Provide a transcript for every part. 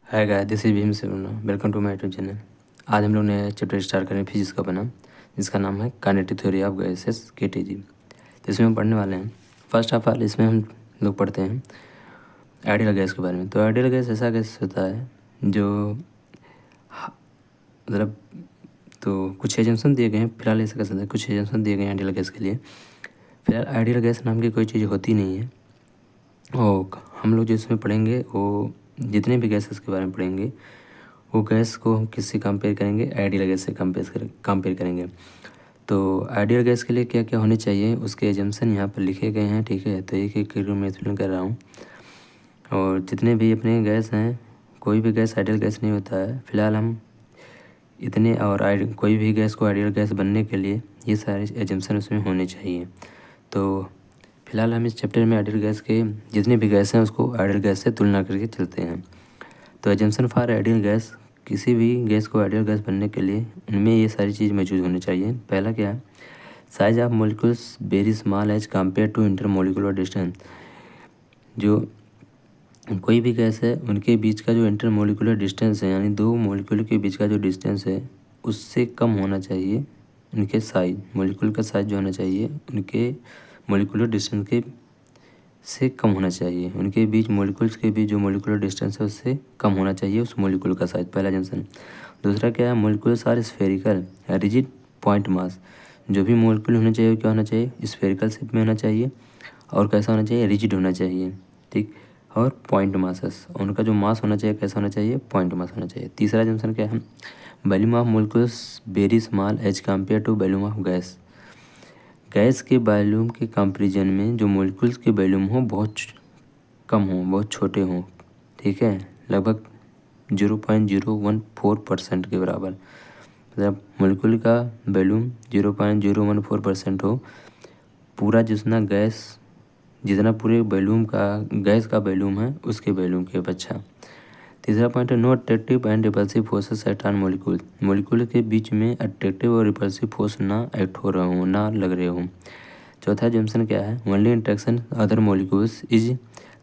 Hi guys, this is Bheem से welcome to my YouTube channel. आज हम लोग नया चैप्टर स्टार्ट करें फिजिक्स का बना, जिसका नाम है kinetic theory of gases KTG. तो इसमें हम पढ़ने वाले हैं, फर्स्ट ऑफ ऑल इसमें हम लोग पढ़ते हैं आइडियल गैस के बारे में। तो आइडियल गैस ऐसा गैस होता है जो मतलब तो कुछ एजेंशन दिए गए हैं, फिलहाल ऐसा कह सकते हैं कुछ एजेंशन दिए गए हैं आइडियल गैस के लिए। फिलहाल आइडियल गैस नाम की कोई चीज़ होती नहीं है। और हम लोग जो इसमें पढ़ेंगे वो जितने भी गैसेस के बारे में पढ़ेंगे वो गैस को हम किससे कंपेयर करेंगे, आइडियल गैस से कंपेयर करेंगे। तो आइडियल गैस के लिए क्या क्या होने चाहिए उसके एजम्पशन यहाँ पर लिखे गए हैं, ठीक है। तो एक एक करके मैं एक्सप्लेन कर रहा हूँ। और जितने भी अपने गैस हैं, कोई भी गैस आइडियल गैस नहीं होता है। फिलहाल हम इतने और कोई भी गैस को आइडियल गैस बनने के लिए ये सारे एजम्पशन उसमें होने चाहिए। तो फिलहाल हम इस चैप्टर में आइडियल गैस के जितने भी गैस हैं उसको आइडियल गैस से तुलना करके चलते हैं। तो एजम्पशन फॉर आइडियल गैस, किसी भी गैस को आइडियल गैस बनने के लिए उनमें ये सारी चीज़ मौजूद होनी चाहिए। पहला क्या है, size of molecules very small as compare to intermolecular distance. जो कोई भी गैस है उनके बीच का जो इंटरमोलिकुलर डिस्टेंस है, यानी दो मोलिकुल के बीच का जो डिस्टेंस है उससे कम होना चाहिए उनके साइज, मोलिकुल का साइज जो होना चाहिए उनके मोलिकुलर डिस्टेंस के से कम होना चाहिए। उनके बीच मोलिकुल्स के बीच जो मोलिकुलर डिस्टेंस है उससे कम होना चाहिए उस मोलिकुल का साइज, पहला जंक्शन। दूसरा क्या है, molecules are spherical rigid point mass. जो भी मोलिकुल होना चाहिए क्या होना चाहिए, स्फेरिकल शेप में होना चाहिए और कैसा होना चाहिए, रिजिड होना चाहिए, ठीक। और पॉइंट मासस, उनका जो मास होना चाहिए कैसा होना चाहिए, पॉइंट मास होना चाहिए। तीसरा जंक्शन क्या है, volume of molecules very small as compare to volume of gas. Gas के वॉल्यूम के कंपेरिजन में जो मोलिकुल्स के वॉल्यूम हो बहुत कम हो, बहुत छोटे हों, ठीक है, लगभग 0.014% के बराबर। मतलब मोलिकुल का वॉल्यूम 0.014% हो, पूरा जितना पूरे वॉल्यूम का गैस का वॉल्यूम है उसके वॉल्यूम के अपेक्षा। तीसरा पॉइंट है, no attractive and repulsive forces act on molecule. Molecule के बीच में अट्रैक्टिव और रिपल्सिव फोर्स ना एक्ट हो रहे हों, ना लग रहे हों। चौथा जंक्शन क्या है, only interaction other molecules is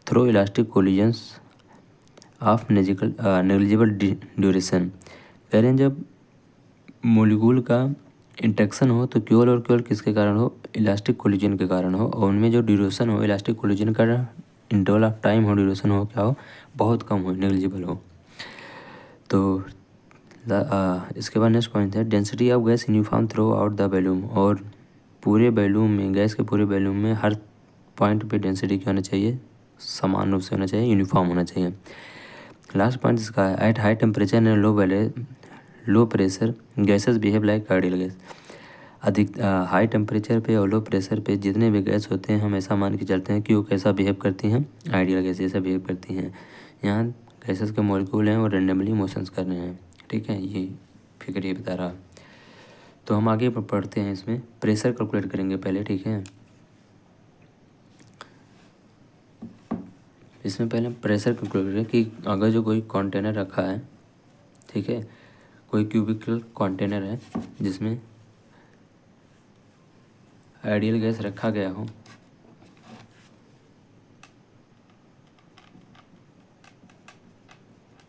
through elastic collisions of negligible duration. कह रहे हैं जब मोलिकुल का इंट्रैक्शन हो तो केवल और केवल किसके कारण हो, इलास्टिक कोलिजन के कारण हो, और उनमें जो ड्यूरेशन हो इलास्टिक कोलिजन का इंटरवल ऑफ टाइम हो, ड्यूरेशन हो क्या हो, बहुत कम हो, नेग्लिजिबल हो। तो इसके बाद नेक्स्ट पॉइंट है, density of gas uniform through out the volume. और पूरे वॉल्यूम में, गैस के पूरे वॉल्यूम में हर पॉइंट पे डेंसिटी क्या होना चाहिए, समान रूप से होना चाहिए, यूनिफॉर्म होना चाहिए। लास्ट पॉइंट इसका है, at high temperature and low pressure gases behave like ideal gas. अधिक हाई टेम्परेचर पे और लो प्रेशर पे जितने भी गैस होते हैं हम ऐसा मान के चलते हैं कि वो कैसा बिहेव करती हैं, आइडियल गैस जैसा बिहेव करती हैं। यहाँ गैसेस के मॉलिक्यूल हैं और रेंडमली मोशंस कर रहे हैं, ठीक है, ये फिगर ये बता रहा। तो हम आगे पढ़ते हैं, इसमें प्रेशर कैलकुलेट करेंगे पहले, ठीक है। इसमें पहले हम प्रेशर कैलकुलेट करें कि अगर जो कोई कंटेनर रखा है, ठीक है, कोई क्यूबिकल कंटेनर है जिसमें आइडियल गैस रखा गया हो,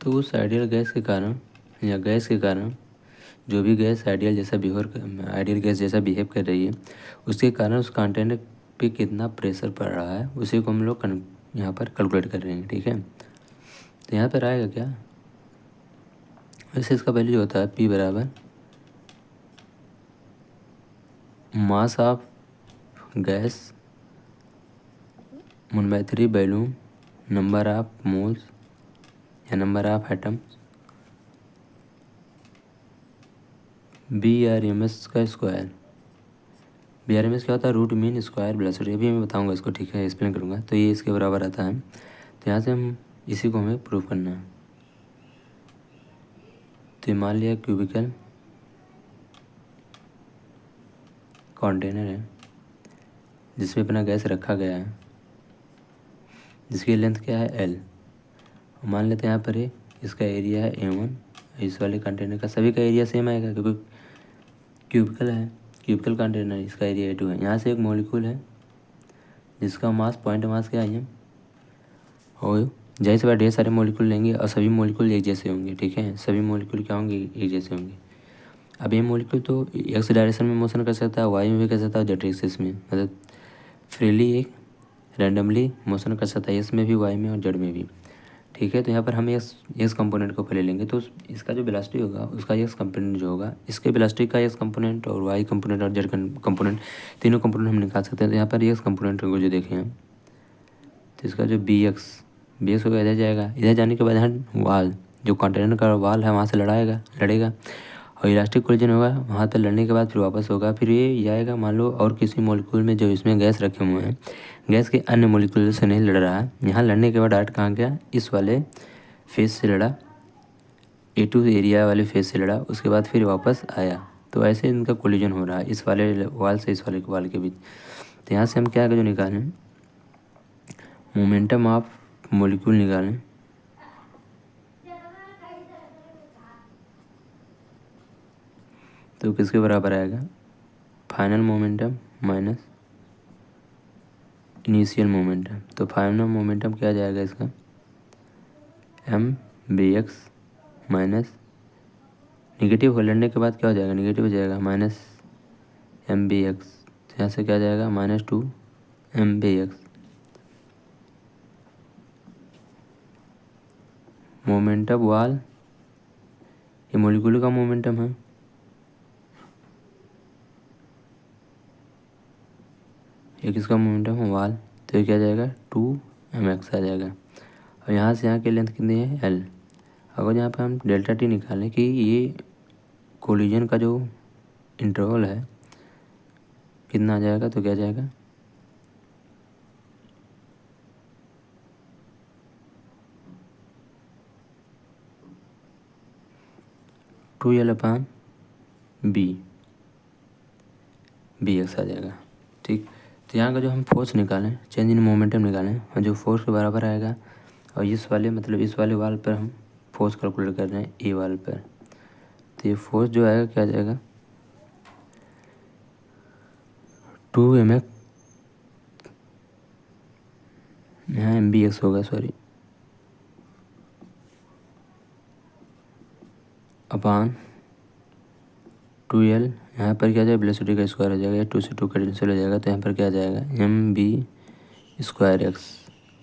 तो उस आइडियल गैस के कारण या गैस के कारण जो भी गैस आइडियल गैस जैसा बिहेव कर रही है उसके कारण उस कंटेनर पे कितना प्रेशर पड़ रहा है उसी को हम लोग यहाँ पर कैलकुलेट कर रहे हैं, ठीक है। तो यहाँ पर आएगा क्या, वैसे इसका वैल्यू जो होता है P बराबर mass of gas 1/3 volume number of moles या नंबर ऑफ एटम्स BRMS का स्क्वायर। BRMS क्या होता है, रूट मीन स्क्वायर वेलोसिटी। अभी मैं बताऊंगा इसको, ठीक है, एक्सप्लेन करूंगा। तो ये इसके बराबर आता है। तो यहाँ से हम इसी को हमें प्रूव करना है। तो मान लिया क्यूबिकल कंटेनर है जिसमें अपना गैस रखा गया है, जिसकी लेंथ क्या है L। मान लेते हैं यहाँ पर इसका एरिया है A1। इस वाले कंटेनर का सभी का एरिया सेम आएगा क्योंकि क्यूबिकल है, क्यूबिकल कंटेनर, इसका एरिया A2 है। यहाँ से एक मॉलिक्यूल है जिसका मास, पॉइंट मास क्या है और जाहिर सी बात ढेर सारे मॉलिक्यूल लेंगे और सभी मॉलिक्यूल एक जैसे होंगे, ठीक है, सभी मॉलिक्यूल क्या होंगे, एक जैसे होंगे। अब ये मॉलिक्यूल तो एक्स डायरेक्शन में मोशन कर सकता है, वाई में भी कर सकता है, जेड एक्सिस में, मतलब फ्रीली एक रैंडमली मोशन कर सकता है, इसमें भी, वाई में और जेड में भी, ठीक है। तो यहाँ पर हम एक्स कंपोनेंट को पहले लेंगे, तो इसका जो वेलोसिटी होगा उसका एक्स कंपोनेंट जो होगा, इसके वेलोसिटी का एक्स कंपोनेंट और वाई कंपोनेंट और जेड कंपोनेंट, तीनों कंपोनेंट हम निकाल सकते हैं। तो यहाँ पर एक्स कंपोनेंट को जो देखें हम, तो इसका जो बी एक्स होगा इधर जाएगा, इधर जाने के बाद यहाँ वाल जो कंटेनर का वाल है वहाँ से लड़ेगा और इलास्टिक कोलिजन होगा, वहाँ तक लड़ने के बाद फिर वापस होगा, फिर ये आएगा मान लो और किसी मॉलिक्यूल में जो इसमें गैस रखे हुए हैं, गैस के अन्य मॉलिक्यूल से नहीं लड़ रहा है, यहाँ लड़ने के बाद डायरेक्ट कहाँ गया, इस वाले फेस से लड़ा, A2 एरिया वाले फेस से लड़ा, उसके बाद फिर वापस आया। तो ऐसे इनका कोलिजन हो रहा है इस वाले वाल से इस वाले वाल के बीच। तो यहाँ से हम क्या जो निकालें, मोमेंटम ऑफ मॉलिक्यूल निकालें, तो किसके बराबर आएगा, final momentum minus initial momentum. तो फाइनल मोमेंटम क्या जाएगा इसका, M V X minus negative हो लड़ने के बाद क्या हो जाएगा, निगेटिव हो जाएगा, माइनस एम बी एक्स। तो यहाँ से क्या जाएगा, -2 एम बी एक्स। मोमेंटम वाल, ये मॉलिक्यूल का मोमेंटम है, ये किसका मोमेंटम है, वाल। तो ये क्या जाएगा, 2mx आ जाएगा। और यहाँ से यहाँ की लेंथ कितनी है, l। अगर यहाँ पे हम डेल्टा टी निकालें कि ये कोलिजन का जो इंटरवल है कितना आ जाएगा, तो क्या जाएगा, two L upon B X आ जाएगा, ठीक। तो यहाँ का जो हम फोर्स निकालें, चेंज इन मोमेंटम निकालें, और जो फोर्स के बराबर आएगा, और इस वाले मतलब इस वाले वाल पर हम फोर्स कैलकुलेट कर रहे हैं ए वाल पर, तो ये फोर्स जो आएगा क्या जाएगा, 2mx, यहाँ एम बी एक्स होगा, सॉरी, अपान 2l, यहाँ पर क्या जाएगा, वेलोसिटी का स्क्वायर हो जाएगा, 2 से 2 कैंसिल हो जाएगा, तो यहाँ पर क्या आ जाएगा, एम बी स्क्वायर एक्स,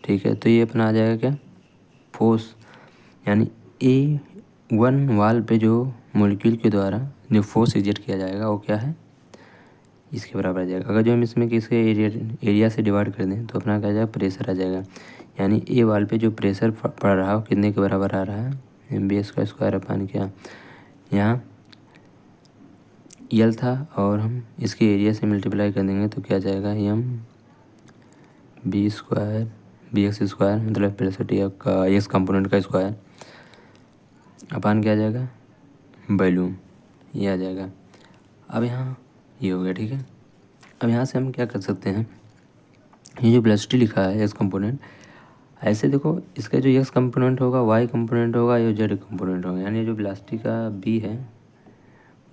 ठीक है। तो ये अपना आ जाएगा क्या, फोर्स, यानी A1 वाल पे जो मॉलिक्यूल के द्वारा जो फोर्स एग्जर्ट किया जाएगा वो क्या है, इसके बराबर आ जाएगा। अगर जो हम इसमें किसके एरिया से डिवाइड कर दें तो अपना क्या आ जाएगा, प्रेशर आ जाएगा, यानी ए वाल पे जो प्रेशर पड़ रहा है वो कितने के बराबर आ रहा है, एम बी का स्क्वायर अपान क्या, यहाँ यल था और हम इसके एरिया से मल्टीप्लाई कर देंगे तो क्या जाएगा, M V square V X square, मतलब वेलोसिटी का एक्स कंपोनेंट का स्क्वायर अपान क्या आ जाएगा, वॉल्यूम, ये आ जाएगा। अब यहाँ ये हो गया, ठीक है। अब यहाँ से हम क्या कर सकते हैं, ये जो वेलोसिटी लिखा है एक्स कंपोनेंट, ऐसे देखो इसका जो एक्स कंपोनेंट होगा, वाई कंपोनेंट होगा, या जेड कंपोनेंट होगा, यानी जो वेलोसिटी का बी है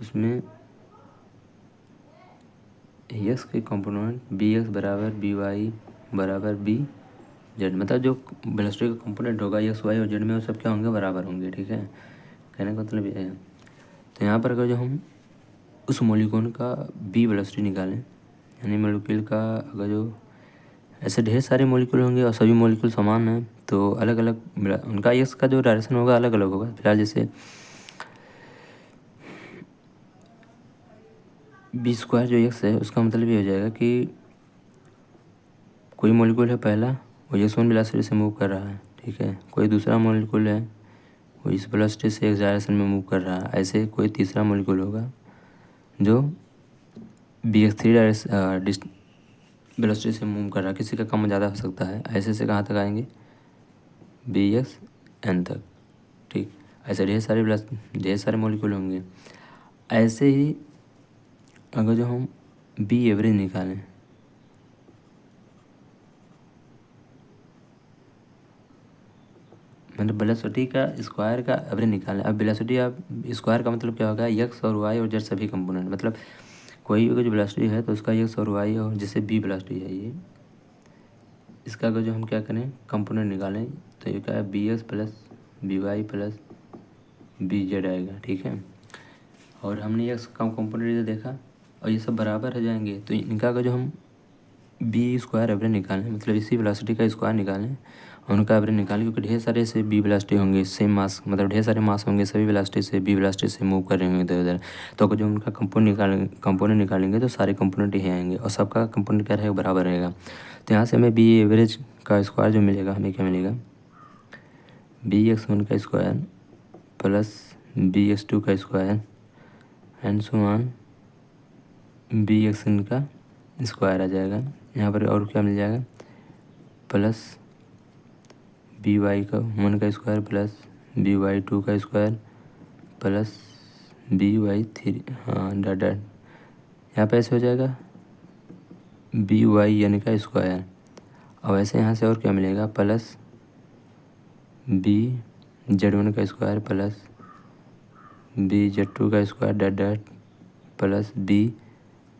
उसमें एक्स के कंपोनेंट बी एक्स बराबर बी वाई बराबर बी जेड, मतलब जो वेलोसिटी का कंपोनेंट होगा एक्स वाई और जेड में वो सब क्या होंगे, बराबर होंगे, ठीक है। कहने का मतलब ये है। तो यहाँ पर अगर जो हम उस मॉलिक्यूल का बी वेलोसिटी निकालें, यानी मॉलिक्यूल का अगर जो ऐसे ढेर सारे मॉलिक्यूल होंगे और सभी मॉलिक्यूल समान हैं तो अलग अलग उनका एक्स का जो डायरेक्शन होगा अलग अलग होगा। फिलहाल जैसे बी स्क्वायर जो एक्स है उसका मतलब ये हो जाएगा कि कोई मॉलिक्यूल है पहला, वो एक्स वन वेलोसिटी से मूव कर रहा है, ठीक है। कोई दूसरा मॉलिक्यूल है वो इस वेलोसिटी से एक्स डायरेक्शन में मूव कर रहा है। ऐसे कोई तीसरा मॉलिक्यूल होगा जो बी एक्स थ्री वेलोसिटी से मूव कर रहा है, किसी का कम ज़्यादा हो सकता है। ऐसे से कहाँ तक आएंगे, बी एक्स एन तक, ठीक। ऐसे ढेर सारे मॉलिक्यूल होंगे। ऐसे ही अगर जो हम बी एवरेज निकालें, मतलब वेलोसिटी का स्क्वायर का एवरेज निकालें। अब वेलोसिटी आप स्क्वायर का मतलब क्या होगा, एक्स और वाई और जेड सभी कंपोनेंट, मतलब कोई अगर जो वेलोसिटी है तो उसका एक्स और वाई और जैसे बी वेलोसिटी है ये इसका अगर जो हम क्या करें कंपोनेंट निकालें तो ये क्या है V X plus B Y plus B Z आएगा, ठीक है। और हमने ये कम कंपोनेंट देखा और ये सब बराबर हो जाएंगे, तो इनका अगर जो हम बी स्क्वायर एवरेज निकालें, मतलब इसी वेलोसिटी का स्क्वायर निकालें और उनका एवरेज निकालें, क्योंकि ढेर सारे से बी वेलोसिटी होंगे सेम मास, मतलब ढेर सारे मास होंगे, सभी वेलोसिटी से बी वेलोसिटी से मूव कर रहे होंगे इधर उधर। तो अगर जो उनका कंपोनेंट निकालेंगे तो सारे कंपोनेंट ही आएंगे और सबका कंपोनेंट क्या रहेगा बराबर रहेगा। तो यहाँ से हमें बी एवरेज का स्क्वायर जो मिलेगा, हमें क्या मिलेगा बी एक्स वन का square plus B X two का square and so on B X N का स्क्वायर आ जाएगा। यहाँ पर और क्या मिल जाएगा प्लस बी वाई का वन का square plus B Y two का square plus B Y three, हाँ डॉट डॉट यहाँ पे ऐसे हो जाएगा बी वाई एन का स्क्वायर। और वैसे यहाँ से और क्या मिलेगा प्लस बी जेड वन का square plus B Z two का square dot dot plus B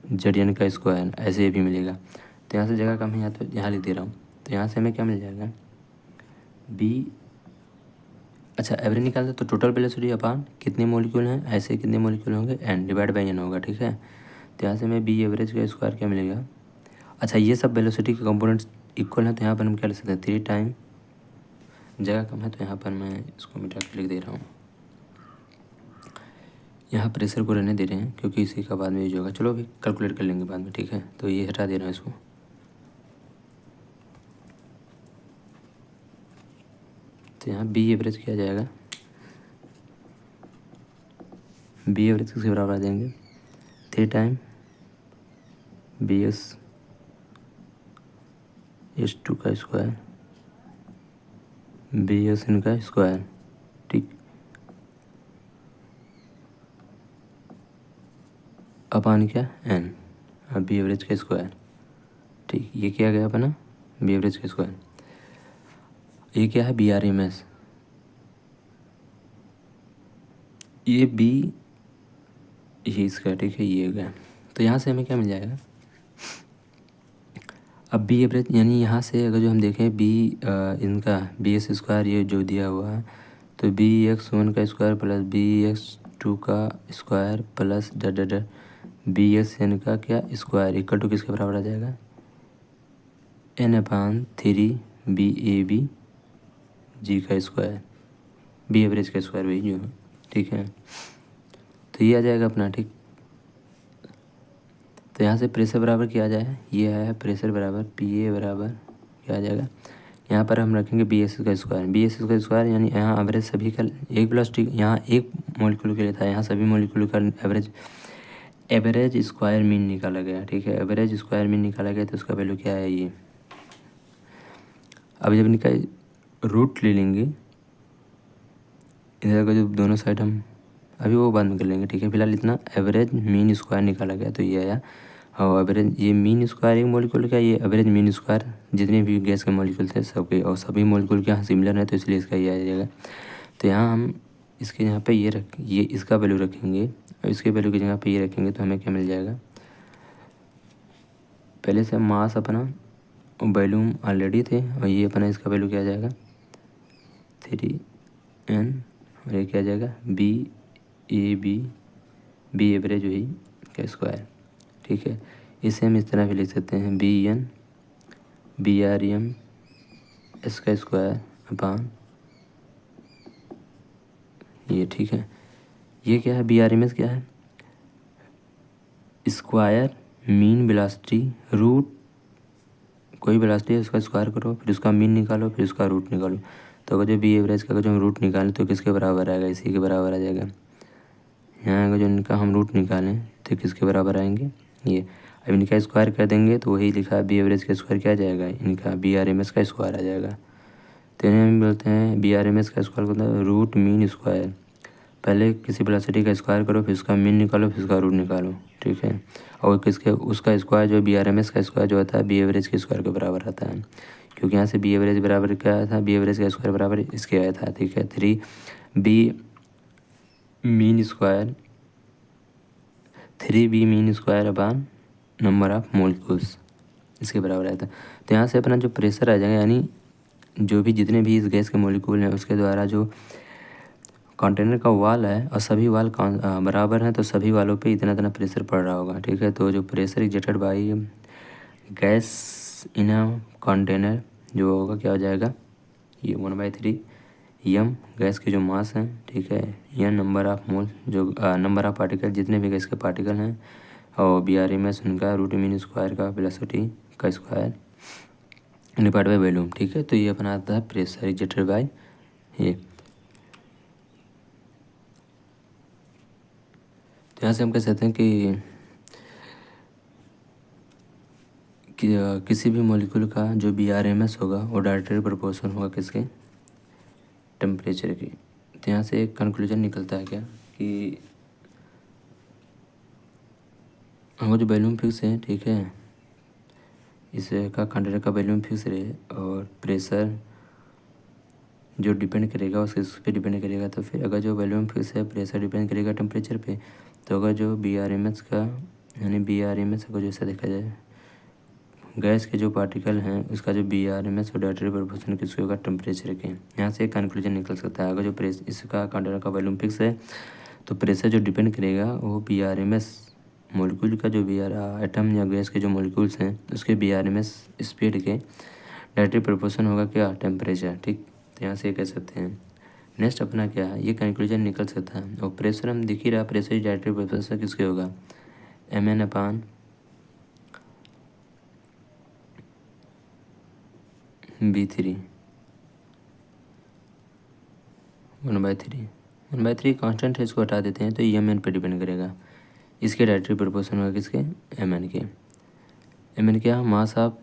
Z N का स्क्वायर, ऐसे भी मिलेगा। तो यहाँ से जगह कम है, यहाँ तो यहाँ लिख दे रहा हूँ। तो यहाँ से हमें क्या मिल जाएगा बी, अच्छा एवरेज निकालते तो टोटल वेलोसिटी अपान कितने मॉलिक्यूल हैं, ऐसे कितने मॉलिक्यूल होंगे एन डिवाइड बाई एन होगा, ठीक है। तो यहाँ से हमें बी एवरेज का स्क्वायर क्या मिलेगा, अच्छा ये सब वेलोसिटी के कंपोनेंट्स इक्वल हैं तो यहाँ पर हम क्या लिख सकते हैं 3 टाइम, जगह कम है तो यहाँ पर मैं इसको मिटा के लिख दे रहा हूँ। यहाँ प्रेशर को रहने दे रहे हैं क्योंकि इसी का बाद में यूज होगा, चलो अभी कैलकुलेट कर लेंगे बाद में, ठीक है। तो ये हटा दे रहा हूँ इसको। तो यहाँ बी एवरेज किया जाएगा, बी एवरेज किसके बराबर आ जाएंगे 3 टाइम बी एस टू का स्क्वायर बी एस एन का स्क्वायर, ठीक, अपान क्या एन और बी एवरेज का स्क्वायर, ठीक। ये क्या गया अपना बी एवरेज का स्क्वायर। ये क्या है बी आर एम एस, ये बी ये इसका, ठीक है ये गया। तो यहाँ से हमें क्या मिल जाएगा अब बी एवरेज, यानी यहाँ से अगर जो हम देखें बी इनका बी एस स्क्वायर ये जो दिया हुआ है, तो बी एक्स वन का square plus B X two का square plus dot dot B S N का क्या स्क्वायर इक्वल टू किसके बराबर आ जाएगा N upon 3 B A B G का स्क्वायर, बी एवरेज का स्क्वायर वही जो है, ठीक है। तो ये आ जाएगा अपना, ठीक। तो यहाँ से प्रेशर बराबर क्या आ जाए, ये आया प्रेशर बराबर पी ए बराबर क्या आ जाएगा, यहाँ पर हम रखेंगे बी एस का स्क्वायर, बी एस का स्क्वायर यानी यहाँ एवरेज सभी का एक वेलोसिटी, यहाँ एक मॉलिक्यूल के लिए था, यहाँ सभी मॉलिक्यूल का एवरेज स्क्वायर मीन निकाला गया, ठीक है। एवरेज स्क्वायर मीन निकाला गया तो उसका वैल्यू क्या है ये। अब जब इनका रूट ले लेंगे इधर का जो दोनों साइड हम अभी वो बाद में कर लेंगे, ठीक है। फिलहाल इतना एवरेज मीन स्क्वायर निकाला गया तो ये आया, और एवरेज ये मीन स्क्वायर एक मॉलिक्यूल का, ये एवरेज मीन स्क्वायर जितने भी गैस के मॉलिक्यूल थे सबके, और सभी मॉलिक्यूल के यहाँ सिमिलर है तो इसलिए इसका ये आ जाएगा। तो यहाँ हम इसके यहाँ पे ये इसका वैल्यू रखेंगे और इसके वैल्यू की जगह पे ये रखेंगे तो हमें क्या मिल जाएगा, पहले से मास अपना वॉल्यूम ऑलरेडी थे और ये अपना इसका वैल्यू क्या आ जाएगा 3n और ये क्या आ जाएगा बी एवरेज वही का स्क्वायर, ठीक है। इसे हम इस तरह भी लिख सकते हैं V N V R M S का स्क्वायर अपान ये, ठीक है। ये क्या है बी आर एम एस क्या है स्क्वायर मीन वेलोसिटी रूट, कोई वेलोसिटी है उसका स्क्वायर करो फिर उसका मीन निकालो फिर उसका रूट निकालो। तो अगर जो बी एवरेज का अगर जो हम रूट निकालें तो किसके बराबर आएगा, इसी के बराबर आ जाएगा। यहाँ अगर जो इनका हम रूट निकालें तो किसके बराबर आएंगे ये, अब इनका स्क्वायर कर देंगे तो वही लिखा है बी एवरेज का स्क्वायर क्या आ जाएगा इनका बी आर एम एस का स्क्वायर आ जाएगा। तो इन्हें हम बोलते हैं बी आर एम एस का स्क्वायर होता है रूट मीन स्क्वायर, पहले किसी वेलोसिटी का स्क्वायर करो फिर उसका मीन निकालो फिर उसका रूट निकालो, ठीक है। और किसके उसका स्क्वायर जो बी आर एम एस का स्क्वायर जो होता है बी एवरेज के स्क्वायर के बराबर आता है, क्योंकि यहाँ से बी एवरेज बराबर क्या आया था बी एवरेज का स्क्वायर बराबर इसके आया था, ठीक है। 3 V mean square 3 V mean square upon number of molecules इसके बराबर आया था। तो तो यहाँ से अपना जो प्रेशर आ जाएगा, यानी जो भी जितने भी इस गैस के मॉलिक्यूल हैं उसके द्वारा जो कंटेनर का वाल है और सभी वाल बराबर हैं, तो सभी वालों पे इतना इतना प्रेशर पड़ रहा होगा, ठीक है। तो जो pressure exerted by gas in a container जो होगा क्या हो जाएगा, ये 1/3 यम गैस की जो मास है, ठीक है, यन नंबर ऑफ मोल जो नंबर ऑफ पार्टिकल जितने भी गैस के पार्टिकल हैं, और BRMS उनका रूट मीन स्क्वायर का वेलोसिटी का स्क्वायर डिवाइड बाई वॉल्यूम, ठीक है। तो ये अपना आता है प्रेशर एग्जर्टेड बाय ये। तो यहाँ से हम कह सकते हैं कि किसी भी मॉलिक्यूल का जो BRMS होगा वो डायरेक्टली प्रोपोर्शनल होगा किसके, टेम्परेचर की। तो यहाँ से एक कंक्लूजन निकलता है क्या कि हमारा जो वॉल्यूम फिक्स है, ठीक है, इसका कंटेनर का वॉल्यूम फिक्स रहे और प्रेशर जो डिपेंड करेगा उस पर डिपेंड करेगा। तो फिर अगर जो वॉल्यूम फिक्स है, प्रेशर डिपेंड करेगा टेम्परेचर पे, तो अगर जो BRMS का यानी BRMS को जैसा देखा जाए गैस के जो पार्टिकल हैं उसका जो BRMS और डायरेक्टली प्रोपोर्शनल किसके होगा, टेम्परेचर के। यहाँ से एक कंक्लूजन निकल सकता है, अगर जो इसका कंटेनर का वॉल्यूम फिक्स है तो प्रेशर जो डिपेंड करेगा वो BRMS मॉलिक्यूल का जो एटम या गैस के जो मॉलिक्यूल्स हैं उसके BRMS स्पीड के डायरेक्टली प्रोपोर्शन होगा क्या, टेम्परेचर, ठीक। तो यहाँ से कह सकते हैं नेक्स्ट अपना क्या है, ये कंक्लूजन निकल सकता है। और प्रेशर हम दिख ही रहा, प्रेशर डायरेक्टली प्रोपोर्शनल किसके होगा, MN/V3 1/3 कांस्टेंट है, इसको हटा देते हैं तो MN पे डिपेंड करेगा, इसके डायरेक्टली प्रोपोर्शन होगा किसके, MN के। MN क्या है, मास ऑफ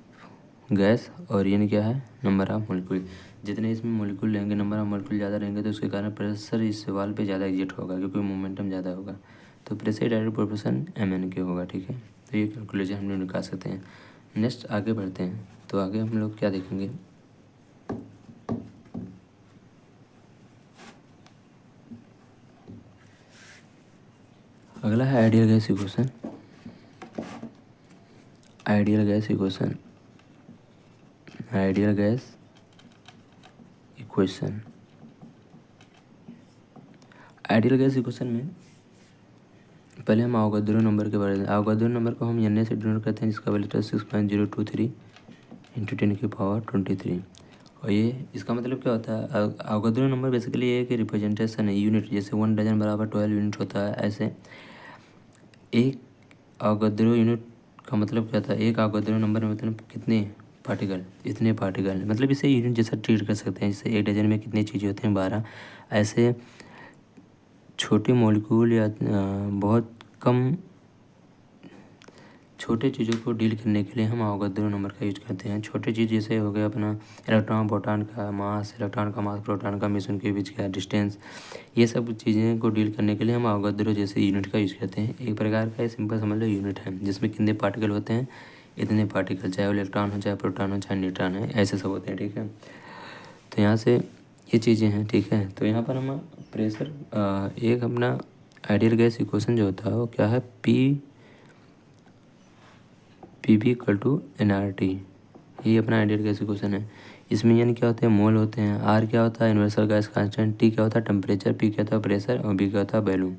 गैस, और N क्या है, नंबर ऑफ मॉलिक्यूल। जितने इसमें मॉलिक्यूल रहेंगे, नंबर ऑफ मॉलिक्यूल ज़्यादा रहेंगे तो उसके कारण प्रेशर इस वाल पे ज़्यादा एग्जिट होगा क्योंकि मोमेंटम ज़्यादा होगा, तो प्रेशर डायरेक्ट प्रोपोर्शन MN के होगा, ठीक है। तो ये कैलकुलेशन हम लोग निकाल सकते हैं। नेक्स्ट आगे बढ़ते हैं, तो आगे हम लोग क्या देखेंगे, अगला है ideal gas equation. Ideal gas equation, ideal gas equation. Ideal gas equation में पहले हम आवोगाद्रो नंबर के बारे में, आवोगाद्रो नंबर को हम Na से डिनोट करते हैं जिसका वैल्यू था 6.023 × 10⁻23। और ये इसका मतलब क्या होता है, आवोगाद्रो नंबर बेसिकली एक रिप्रेजेंटेशन है, यूनिट, जैसे 1 डजन बराबर 12 यूनिट होता है, ऐसे एक आवोगाद्रो यूनिट का मतलब क्या था, एक आवोगाद्रो नंबर में मतलब कितने पार्टिकल, इतने पार्टिकल, मतलब इसे यूनिट जैसा ट्रीट कर सकते हैं। जैसे एक डजन में कितनी चीज़ें होते हैं, 12। ऐसे छोटे मॉलिक्यूल या बहुत कम छोटे चीज़ों को डील करने के लिए हम आवोगाद्रो नंबर का यूज करते हैं। छोटे चीज़ जैसे हो गया अपना इलेक्ट्रॉन प्रोटॉन का मास, इलेक्ट्रॉन का मास प्रोटॉन का मिशन के बीच का डिस्टेंस, ये सब चीज़ें को डील करने के लिए हम आवोगाद्रो जैसे यूनिट का यूज करते हैं। एक प्रकार का सिंपल समझ लो यूनिट है जिसमें कितने पार्टिकल होते हैं, इतने पार्टिकल, चाहे वो इलेक्ट्रॉन हो, चाहे प्रोटॉन हो, चाहे न्यूट्रॉन है, ऐसे सब होते हैं, ठीक है। तो यहाँ से ये चीज़ें हैं, ठीक है। तो यहाँ पर हम प्रेशर एक अपना आइडियल गैस इक्वेशन जो होता है वो क्या है, PV = nRT, ये अपना आइडियल गैस इक्वेशन है। इसमें N क्या होते हैं, मोल होते हैं, R क्या होता है यूनिवर्सल गैस कांस्टेंट, T क्या होता है टेम्परेचर, P क्या होता है प्रेशर, और B क्या होता है वॉल्यूम।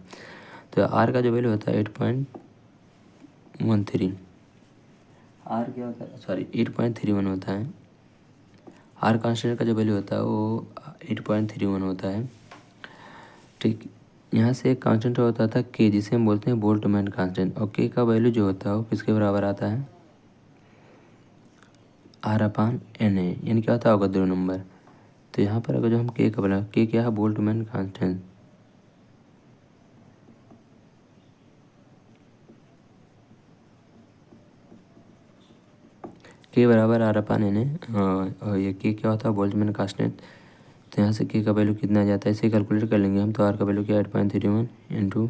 तो R का जो वैल्यू होता है 8.13, R क्या होता है, सॉरी 8.31 होता है। R कांस्टेंट का जो वैल्यू होता है वो 8.31 होता है, ठीक। यहाँ से एक कांस्टेंट होता था K, जिसे हम बोलते हैं बोल्टजमैन कांस्टेंट, और K का वैल्यू जो होता है वो किसके बराबर आता है, R/Na, यानी क्या होता है अवोगाद्रो नंबर। तो यहाँ पर अगर जो हम K का बोला, K क्या है, बोल्टजमैन कांस्टेंट, K बराबर R/Na, और ये K क्या होता है, बोल्टजमैन कांस्टेंट। तो यहाँ से K का वैल्यू कितना आ जाता है, इसे कैलकुलेट कर लेंगे हम। तो R का वैल्यू क्या है, 8.31 ×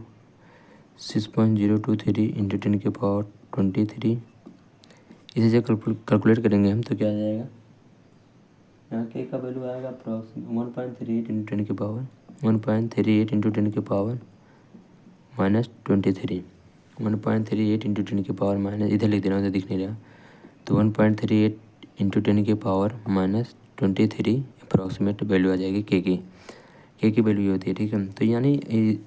6.023 × 10⁻23। इसे जब कैलकुलेट करेंगे हम तो क्या आ जाएगा, यहाँ K का वैल्यू आएगा अप्रॉक्सीमेट 1.38 × 10⁻-23, 1.38 × 10⁻, इधर लिख दे रहा हूँ, इधर दिख नहीं रहा। तो 1.38 इंटू 10 की पावर -23 अप्रॉक्सीमेट वैल्यू आ जाएगी के की वैल्यू ये होती है, ठीक है। तो यानी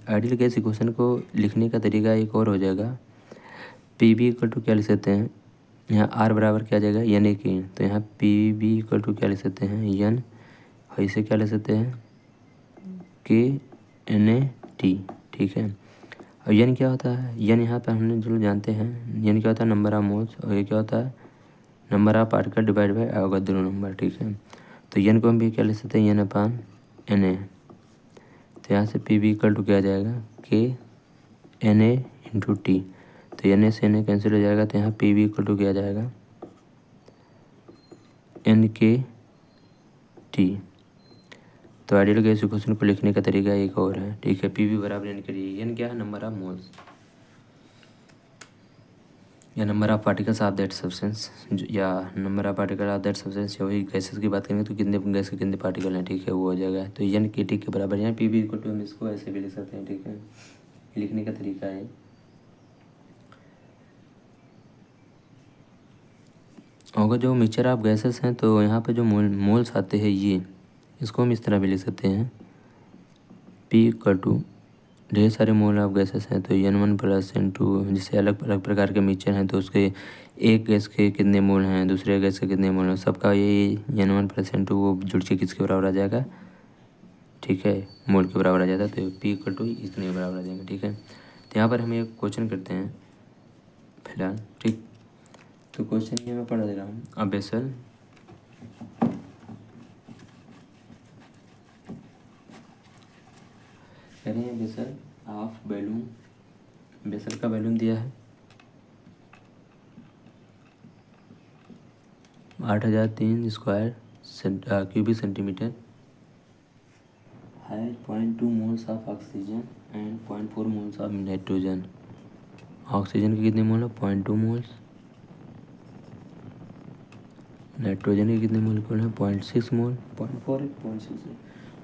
आइडियल गैस इक्वेशन को लिखने का तरीका एक और हो जाएगा। पी बी इक्वल टू क्या लिख सकते हैं, यहाँ आर बराबर क्या आ जाएगा एन ए की, तो यहाँ पी बी इक्वल टू क्या लिख सकते हैं एन, और इसे क्या लिख सकते हैं के एन ए टी, ठीक है। और एन क्या होता है, एन यहाँ पे हमने जो जानते हैं एन क्या होता है नंबर ऑफ मोल्स, और ये क्या होता है number of particle divide by Avogadro number, ठीक है। तो एन को हम भी क्या लिख सकते हैं एन अपान एन ए, तो यहाँ से पी बी इक्वल टू क्या आ जाएगा के एन ए इंटू टी, तो एन ए से एन ए कैंसिल हो जाएगा, तो यहाँ पी बी इक्वल टू क्या आ जाएगा एन के टी। तो आइडियल गैस इक्वेशन को लिखने का तरीका एक और है, ठीक है। पी बी बराबर एन के टी, एन क्या है नंबर ऑफ मोल्स या number of particles of that substance, या number of particle of that substance, या वही गैसेस की बात करेंगे तो कितने गैस के कितने पार्टिकल हैं, ठीक है, वो हो जाएगा। तो एन के टी के बराबर यहाँ पी बी इक्वल टू हम इसको ऐसे भी लिख सकते हैं, ठीक है। लिखने का तरीका है होगा जो मिक्सचर ऑफ गैसेस हैं, तो यहाँ पे जो मोल्स आते हैं ये, इसको हम इस तरह भी लिख सकते हैं पी इक्वल टू ढेर सारे मोल ऑफ गैसेस हैं, तो N one plus N two, जिससे अलग अलग प्रकार के मिक्सचर हैं तो उसके एक गैस के कितने मोल हैं दूसरे गैस के कितने मोल हैं, सबका ये N one plus N two वो जुड़ के किसके बराबर आ जाएगा, ठीक है, मोल के बराबर आ जाता है। तो पी इक्वल टू इतने के बराबर आ जाएगा, ठीक है। तो यहाँ पर हम एक क्वेश्चन करते हैं फिलहाल, ठीक। तो क्वेश्चन ये मैं पढ़ दे रहा हूँ। अ वेसल कह रहे हैं वेसल ऑफ बैलून, वेसल का बैलून दिया है 8003 स्क्वायर क्यूबिक सेंटीमीटर है, 0.2 moles of oxygen and 0.4 moles of nitrogen. Oxygen के कितने मोल है 0.2 मोल्स, नाइट्रोजन के कितने मोलिक्यूल हैं 0.6 मोल, 0.4 है 0.6 है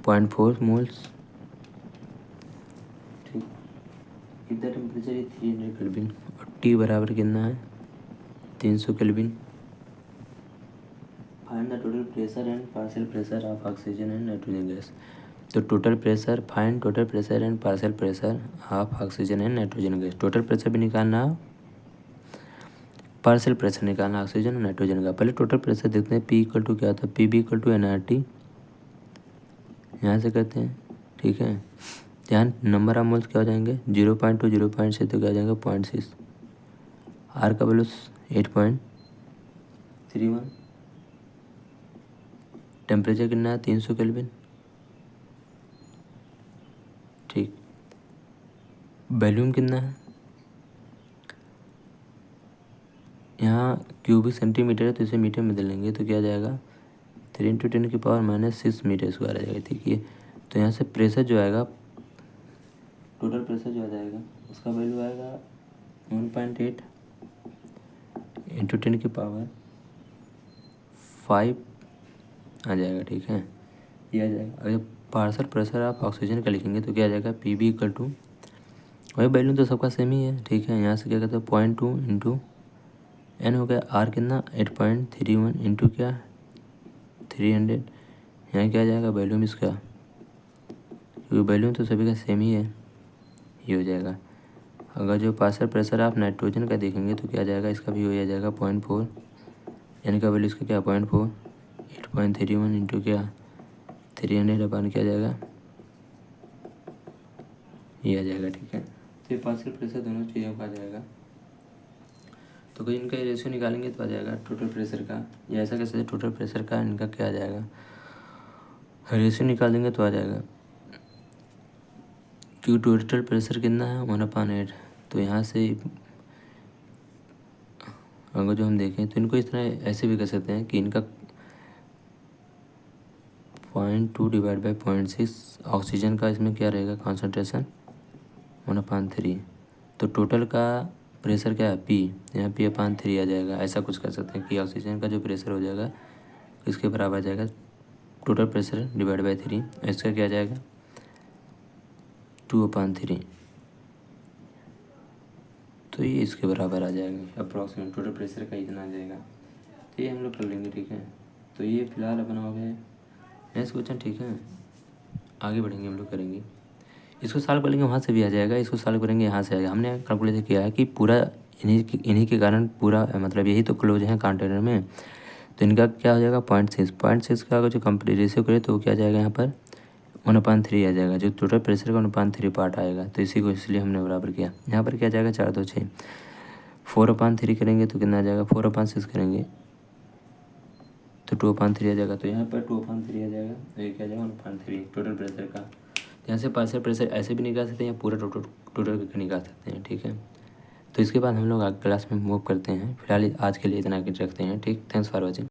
0.4 मोल्स, ठीक। If the temperature is 300 kelvin और टी बराबर कितना है 300 kelvin. Find the total pressure and partial pressure of oxygen and nitrogen gas. तो total pressure, find total pressure and partial pressure of oxygen and nitrogen gas. Total pressure भी निकालना, partial pressure निकालना oxygen और nitrogen का। पहले total pressure देखते हैं, P equal to क्या होता है, P V equal to N R T, यहाँ से करते हैं, ठीक है। यहाँ नंबर ऑफ मोल्स क्या हो जाएंगे 0.2 0.6, तो क्या हो जाएंगे 0.6, आर का वैल्यू 8.31, टेम्परेचर कितना है 300 केल्विन, ठीक। वॉल्यूम कितना है, यहाँ क्यूबिक सेंटीमीटर है तो इसे मीटर में बदलेंगे तो क्या आ जाएगा 3 × 10⁻⁶ मीटर स्क्वायर आ जाएगा, ठीक है। तो यहाँ से प्रेशर जो आएगा, टोटल प्रेशर जो आ जाएगा उसका वैल्यू आएगा 1.8 × 10⁵ आ जाएगा, ठीक है, ये आ जाएगा। अगर पार्शियल प्रेशर आप ऑक्सीजन का लिखेंगे तो क्या आ जाएगा पी बी इक्वल टू, वही वैल्यू तो सबका सेम ही है, ठीक है। यहाँ से क्या कहते हैं 0.2 इंटू एन हो गया, आर कितना 8.31 इंटू क्या 300, यहाँ क्या आ जाएगा वैल्यूम इसका, क्योंकि वैल्यूम तो सभी का सेम ही है, ये हो जाएगा। अगर जो पार्शियल प्रेशर आप नाइट्रोजन का देखेंगे तो क्या आ जाएगा, इसका भी हो जाएगा 0.4, यानी का वैल्यू इसका क्या 0.4, 8.31 इंटू क्या 300 अपन क्या आ जाएगा, ये आ जाएगा, ठीक है। तो ये पार्शियल प्रेशर दोनों चीज़ों का आ जाएगा। तो कोई इनका रेशियो निकालेंगे तो आ जाएगा टोटल प्रेशर का, या ऐसा कैसे टोटल प्रेशर का इनका क्या आ जाएगा, रेशियो निकाल देंगे तो आ जाएगा, क्योंकि टोटल प्रेशर कितना है 1/8। तो यहाँ से अगर जो हम देखें तो इनको इस तरह ऐसे भी कर सकते हैं कि इनका 0.2 डिवाइड बाई 0.6, ऑक्सीजन का इसमें क्या रहेगा कॉन्सेंट्रेशन 1/3, तो टोटल का प्रेशर क्या है पी, यहाँ P/3 आ जाएगा। ऐसा कुछ कर सकते हैं कि ऑक्सीजन का जो प्रेशर हो जाएगा इसके बराबर आ जाएगा टोटल प्रेशर डिवाइड बाई 3, इसका क्या आ जाएगा 2/3, तो ये इसके बराबर आ जाएगा अप्रॉक्सीमेट, टोटल प्रेशर का इतना आ जाएगा। तो ये हम लोग कर लेंगे, ठीक है। तो ये फिलहाल अपना हो गया नेक्स्ट क्वेश्चन, ठीक है। आगे बढ़ेंगे, हम लोग करेंगे इसको सॉल्व करेंगे, वहाँ से भी आ जाएगा, इसको सॉल्व करेंगे यहाँ से आएगा। हमने कैलकुलेशन किया है कि पूरा इन्हीं के कारण पूरा मतलब यही तो क्लोज है कंटेनर में, तो इनका क्या हो जाएगा 0.6 का अगर जो कंप्लीट रेशियो करे तो क्या जाएगा यहाँ पर 1/3 आ जाएगा, जो टोटल प्रेशर का 1/3 पार्ट आएगा। तो इसी को इसलिए हमने बराबर किया। यहाँ पर क्या जाएगा 4 2 6, 4/3 करेंगे तो कितना आ जाएगा 4/6 करेंगे तो 2/3 आ जाएगा। तो यहाँ पर 2/3 आ जाएगा, तो ये क्या आ जाएगा 1/3 टोटल प्रेशर का। तो यहाँ से पार्शियल प्रेशर ऐसे भी निकाल सकते हैं या पूरा टोटल करके निकाल सकते हैं, ठीक है। तो इसके बाद हम लोग क्लास में मूव करते हैं। फिलहाल आज के लिए इतना रखते हैं, ठीक। Thanks for watching.